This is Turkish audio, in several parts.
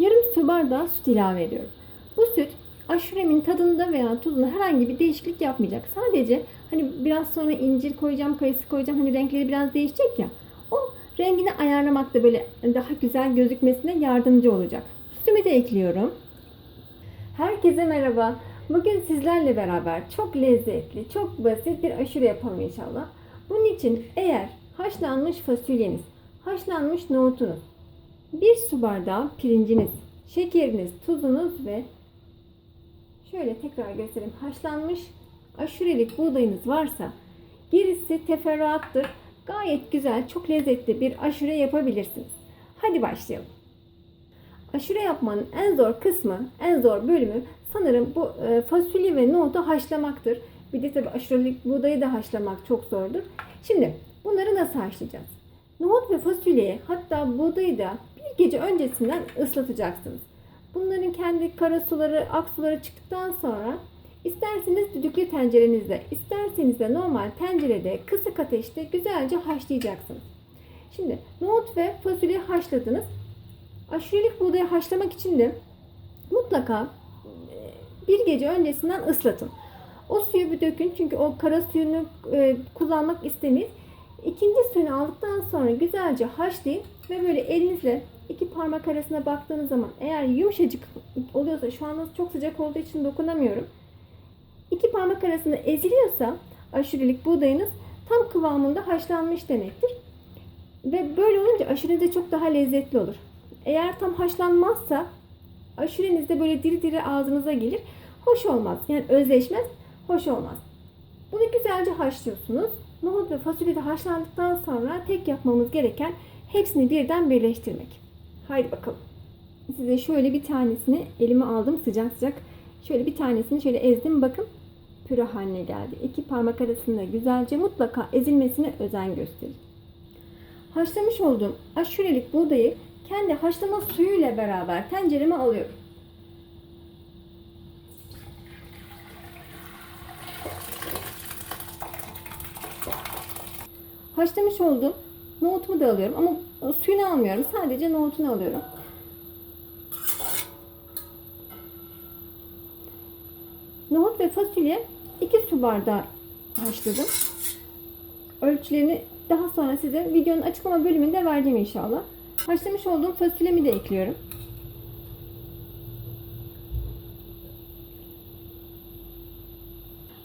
Yarım su bardağı süt ilave ediyorum. Bu süt aşuremin tadında veya tuzunda herhangi bir değişiklik yapmayacak. Sadece hani biraz sonra incir koyacağım, kayısı koyacağım. Hani renkleri biraz değişecek ya. O rengini ayarlamakta böyle daha güzel gözükmesine yardımcı olacak. Sütümü de ekliyorum. Herkese merhaba. Bugün sizlerle beraber çok lezzetli, çok basit bir aşure yapalım inşallah. Bunun için eğer haşlanmış fasulyeniz, haşlanmış nohutunuz, bir su bardağı pirinciniz, şekeriniz, tuzunuz ve şöyle tekrar göstereyim, haşlanmış aşurelik buğdayınız varsa gerisi teferruattır. Gayet güzel, çok lezzetli bir aşure yapabilirsiniz. Hadi başlayalım. Aşure yapmanın en zor kısmı, en zor bölümü sanırım bu fasulye ve nohutu haşlamaktır. Bir de tabii aşurelik buğdayı da haşlamak çok zordur. Şimdi bunları nasıl haşlayacağız? Nohut ve fasulyeyi, hatta buğdayı da bir gece öncesinden ıslatacaksınız. Bunların kendi kara suları, aksuları çıktıktan sonra isterseniz düdüklü tencerenizde, isterseniz de normal tencerede kısık ateşte güzelce haşlayacaksınız. Şimdi nohut ve fasulyeyi haşladınız. Aşurelik buğdayı haşlamak için de mutlaka bir gece öncesinden ıslatın. O suyu bir dökün, çünkü o kara suyunu kullanmak istemeyiz. İkinci suyunu aldıktan sonra güzelce haşlayın ve böyle elinizle iki parmak arasına baktığınız zaman eğer yumuşacık oluyorsa, şu anda çok sıcak olduğu için dokunamıyorum. İki parmak arasında eziliyorsa aşurelik buğdayınız tam kıvamında haşlanmış demektir. Ve böyle olunca aşure de çok daha lezzetli olur. Eğer tam haşlanmazsa aşureniz de böyle diri diri ağzınıza gelir. Hoş olmaz. Yani özleşmez. Hoş olmaz. Bunu güzelce haşlıyorsunuz. Nohut ve fasulye de haşlandıktan sonra tek yapmamız gereken hepsini birden birleştirmek. Haydi bakalım. Size şöyle bir tanesini elime aldım, sıcak sıcak. Şöyle bir tanesini şöyle ezdim. Bakın püre haline geldi. İki parmak arasında güzelce mutlaka ezilmesine özen gösterin. Haşlamış olduğum aşurelik buğdayı kendi haşlama suyuyla beraber tencereme alıyorum. Haşlamış olduğum nohutumu da alıyorum ama suyunu almıyorum. Sadece nohutunu alıyorum. Nohut ve fasulye 2 su bardağı haşladım. Ölçülerini daha sonra size videonun açıklama bölümünde vereceğim inşallah. Haşlamış olduğum fasulyemi de ekliyorum.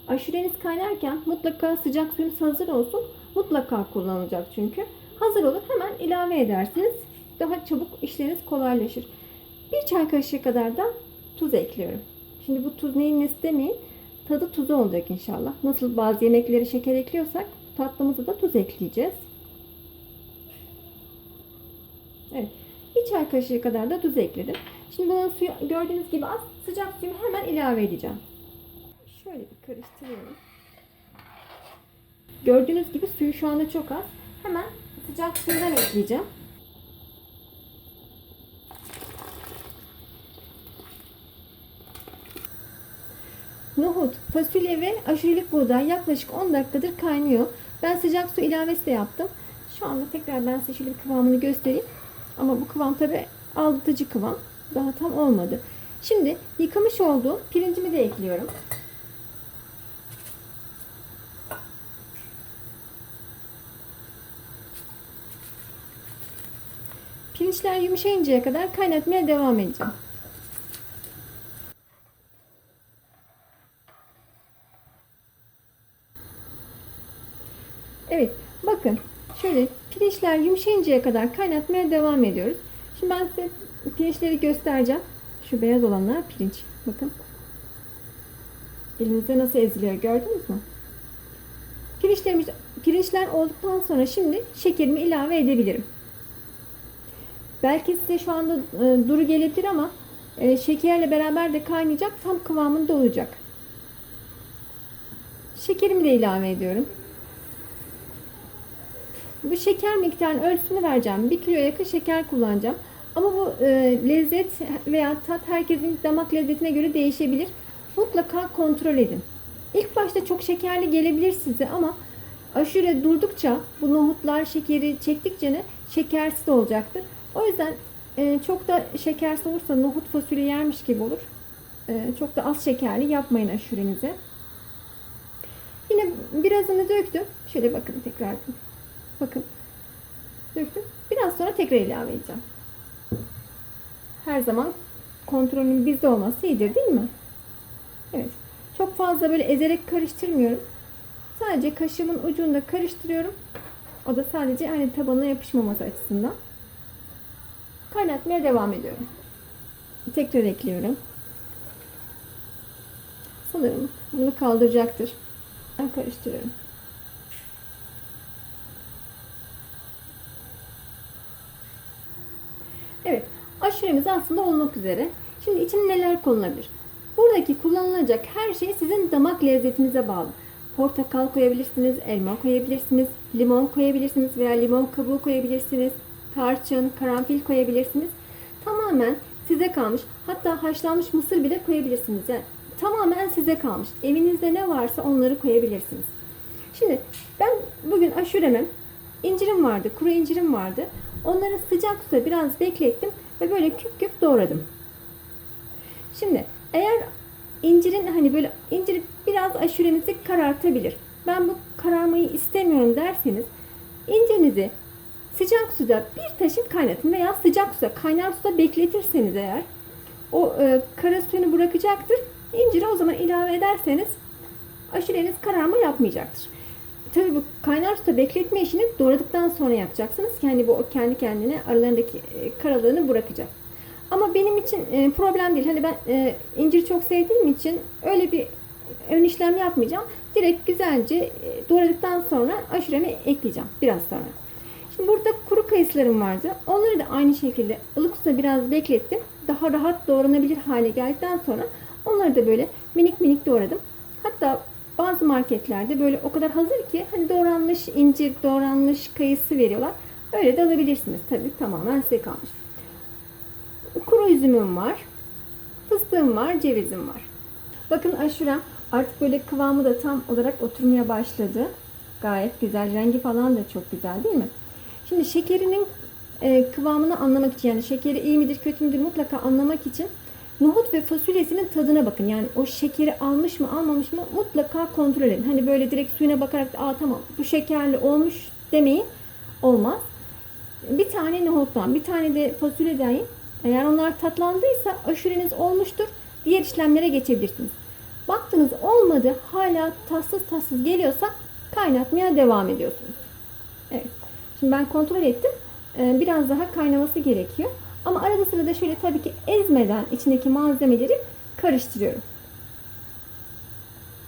Aşureniz kaynarken mutlaka sıcak suyunuz hazır olsun. Mutlaka kullanılacak çünkü. Hazır olur, hemen ilave edersiniz. Daha çabuk işleriniz kolaylaşır. Bir çay kaşığı kadar da tuz ekliyorum. Şimdi bu tuz neyin nesi demeyin. Tadı tuzu olacak inşallah. Nasıl bazı yemeklere şeker ekliyorsak tatlımıza da tuz ekleyeceğiz. Evet. Bir çay kaşığı kadar da tuz ekledim. Şimdi bunun suyu gördüğünüz gibi az. Sıcak suyumu hemen ilave edeceğim. Şöyle bir karıştırıyorum. Gördüğünüz gibi suyu şu anda çok az. Hemen sıcak suyundan ekleyeceğim. Nohut, fasulye ve aşurelik buğday yaklaşık 10 dakikadır kaynıyor. Ben sıcak su ilavesi de yaptım. Şu anda tekrar ben size şöyle bir kıvamını göstereyim. Ama bu kıvam tabi aldatıcı kıvam. Daha tam olmadı. Şimdi yıkamış olduğum pirincimi de ekliyorum. Pirinçler yumuşayıncaya kadar kaynatmaya devam edeceğim. Evet, bakın şöyle pirinçler yumuşayıncaya kadar kaynatmaya devam ediyoruz. Şimdi ben size pirinçleri göstereceğim. Şu beyaz olanlar pirinç. Bakın. Elinizde nasıl eziliyor, gördünüz mü? Pirinçler olduktan sonra şimdi şekerimi ilave edebilirim. Belki size şu anda duru gelebilir ama şekerle beraber de kaynayacak, tam kıvamında olacak. Şekerimi de ilave ediyorum. Bu şeker miktarının ölçüsünü vereceğim. 1 kiloya yakın şeker kullanacağım. Ama bu lezzet veya tat herkesin damak lezzetine göre değişebilir. Mutlaka kontrol edin. İlk başta çok şekerli gelebilir size ama aşure durdukça bu nohutlar şekeri çektikçe şekersiz olacaktır. O yüzden Çok da şekersiz olursa nohut fasulye yermiş gibi olur. Çok da az şekerli yapmayın aşurenize. Yine birazını döktüm. Şöyle bakın tekrar. Bakın. Döktüm. Biraz sonra tekrar ilave edeceğim. Her zaman kontrolün bizde olması iyidir, değil mi? Evet. Çok fazla böyle ezerek karıştırmıyorum. Sadece kaşığımın ucunda karıştırıyorum. O da sadece hani tabanına yapışmaması açısından. Kaynatmaya devam ediyorum. Tekrar ekliyorum. Sanırım bunu kaldıracaktır. Ben karıştırıyorum. Evet, aşuremiz aslında olmak üzere. Şimdi içine neler konulabilir? Buradaki kullanılacak her şey sizin damak lezzetinize bağlı. Portakal koyabilirsiniz, elma koyabilirsiniz, limon koyabilirsiniz veya limon kabuğu koyabilirsiniz. Tarçın, karanfil koyabilirsiniz. Tamamen size kalmış. Hatta haşlanmış mısır bile koyabilirsiniz. Yani tamamen size kalmış. Evinizde ne varsa onları koyabilirsiniz. Şimdi ben bugün aşureme incirim vardı, kuru incirim vardı. Onları sıcak suda biraz beklettim ve böyle küp küp doğradım. Şimdi eğer incirin hani böyle incir biraz aşurenizi karartabilir. Ben bu kararmayı istemiyorum derseniz incirinizi sıcak suda bir taşım kaynatın veya sıcak suda kaynar suda bekletirseniz eğer o kara suyunu bırakacaktır. İnciri o zaman ilave ederseniz aşureniz kararma yapmayacaktır. Tabii bu kaynar suda bekletme işini doğradıktan sonra yapacaksınız ki hani bu kendi kendine aralarındaki karalığını bırakacak. Ama benim için problem değil. Hani ben incir çok sevdiğim için öyle bir ön işlem yapmayacağım. Direkt güzelce doğradıktan sonra aşureme ekleyeceğim biraz sonra. Şimdi burada kuru kayısılarım vardı. Onları da aynı şekilde ılık suda biraz beklettim. Daha rahat doğranabilir hale geldikten sonra onları da böyle minik minik doğradım. Hatta bazı marketlerde böyle o kadar hazır ki hani doğranmış incir, doğranmış kayısı veriyorlar. Öyle de alabilirsiniz. Tabii tamamen size kalmış. Kuru üzümüm var. Fıstığım var, cevizim var. Bakın aşurem artık böyle kıvamı da tam olarak oturmaya başladı. Gayet güzel. Rengi falan da çok güzel değil mi? Şimdi şekerinin kıvamını anlamak için yani şekeri iyi midir kötü müdür mutlaka anlamak için nohut ve fasulyesinin tadına bakın. Yani o şekeri almış mı almamış mı mutlaka kontrol edin. Hani böyle direkt suyuna bakarak tamam bu şekerli olmuş demeyin. Olmaz. Bir tane nohuttan bir tane de fasulyeden yiyin. Eğer onlar tatlandıysa aşureniz olmuştur. Diğer işlemlere geçebilirsiniz. Baktınız olmadı hala tatsız tatsız geliyorsa kaynatmaya devam ediyorsunuz. Evet. Şimdi ben kontrol ettim. Biraz daha kaynaması gerekiyor. Ama arada sırada şöyle tabii ki ezmeden içindeki malzemeleri karıştırıyorum.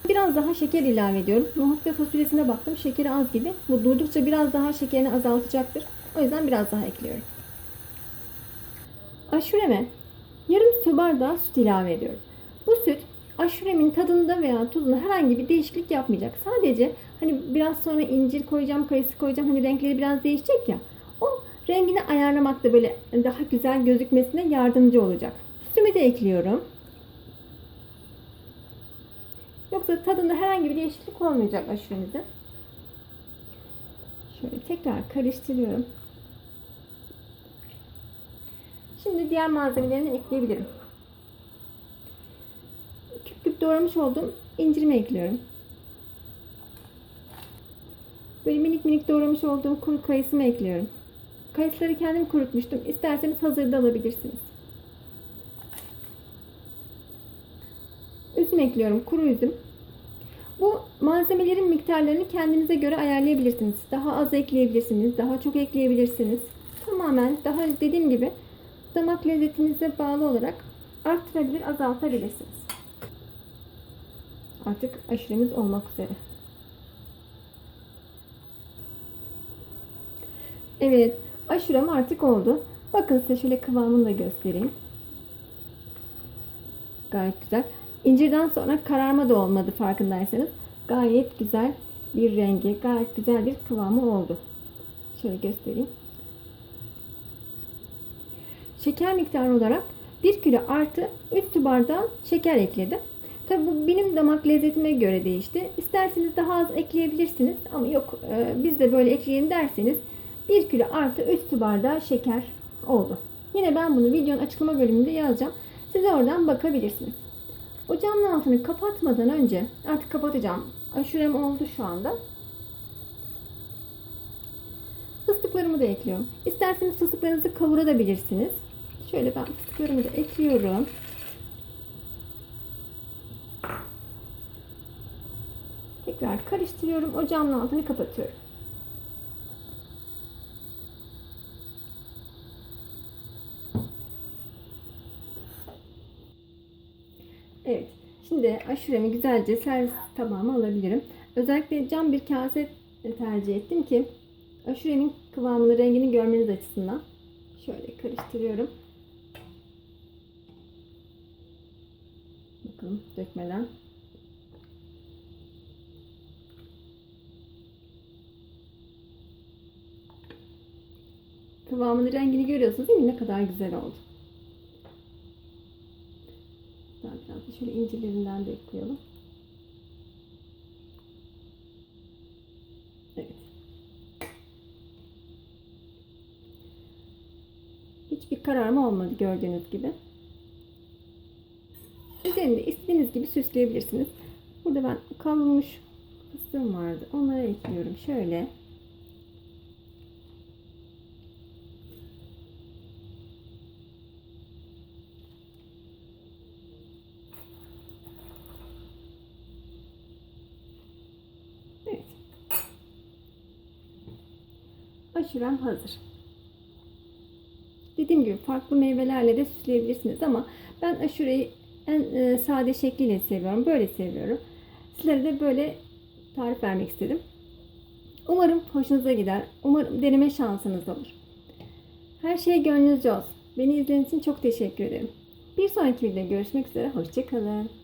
Biraz daha şeker ilave ediyorum. Nohut ve fasulyesine baktım. Şekeri az gibi. Bu durdukça biraz daha şekerini azaltacaktır. O yüzden biraz daha ekliyorum. Aşureme yarım su bardağı süt ilave ediyorum. Bu süt aşuremin tadında veya tuzunda herhangi bir değişiklik yapmayacak. Sadece hani biraz sonra incir koyacağım, kayısı koyacağım. Hani renkleri biraz değişecek ya. O rengini ayarlamakta böyle daha güzel gözükmesine yardımcı olacak. Sütümü de ekliyorum. Yoksa tadında herhangi bir değişiklik olmayacak aşuremizde. Şöyle tekrar karıştırıyorum. Şimdi diğer malzemelerini ekleyebilirim. Küp küp doğramış olduğum incirimi ekliyorum. Böyle minik minik doğramış olduğum kuru kayısımı ekliyorum. Kayısıları kendim kurutmuştum. İsterseniz hazırda alabilirsiniz. Üzüm ekliyorum. Kuru üzüm. Bu malzemelerin miktarlarını kendinize göre ayarlayabilirsiniz. Daha az ekleyebilirsiniz. Daha çok ekleyebilirsiniz. Tamamen daha dediğim gibi damak lezzetinize bağlı olarak arttırabilir, azaltabilirsiniz. Artık aşuremiz olmak üzere. Evet, aşurem artık oldu. Bakın size şöyle kıvamını da göstereyim. Gayet güzel. İncirden sonra kararma da olmadı farkındaysanız. Gayet güzel bir rengi, gayet güzel bir kıvamı oldu. Şöyle göstereyim. Şeker miktarı olarak 1 kilo artı 3 su bardağı şeker ekledim. Tabi bu benim damak lezzetime göre değişti. İsterseniz daha az ekleyebilirsiniz ama yok biz de böyle ekleyelim derseniz 1 kilo artı 3 su bardağı şeker oldu. Yine ben bunu videonun açıklama bölümünde yazacağım. Siz oradan bakabilirsiniz. Ocağın altını kapatmadan önce artık kapatacağım. Aşurem oldu şu anda. Fıstıklarımı da ekliyorum. İsterseniz fıstıklarınızı kavurabilirsiniz. Şöyle ben fıstıklarımı da ekliyorum. Tekrar karıştırıyorum. Ocağımın altını kapatıyorum. Evet. Şimdi aşuremi güzelce servis tabağıma alabilirim. Özellikle cam bir kase tercih ettim ki aşuremin kıvamını, rengini görmeniz açısından. Şöyle karıştırıyorum. Bakın dökmeden. Kıvamını, rengini görüyorsunuz değil mi? Ne kadar güzel oldu. Daha biraz da şöyle incirlerinden de ekleyelim. Evet. Hiçbir kararma olmadı gördüğünüz gibi. Üzerinde istediğiniz gibi süsleyebilirsiniz. Burada ben kavrulmuş fıstığım vardı. Onları ekliyorum. Şöyle. Evet. Aşurem hazır. Dediğim gibi farklı meyvelerle de süsleyebilirsiniz ama ben aşureyi en sade şekliyle seviyorum. Böyle seviyorum. Sizlere de böyle tarif vermek istedim. Umarım hoşunuza gider. Umarım deneme şansınız olur. Her şey gönlünüzce olsun. Beni izlediğiniz için çok teşekkür ederim. Bir sonraki videoda görüşmek üzere. Hoşça kalın.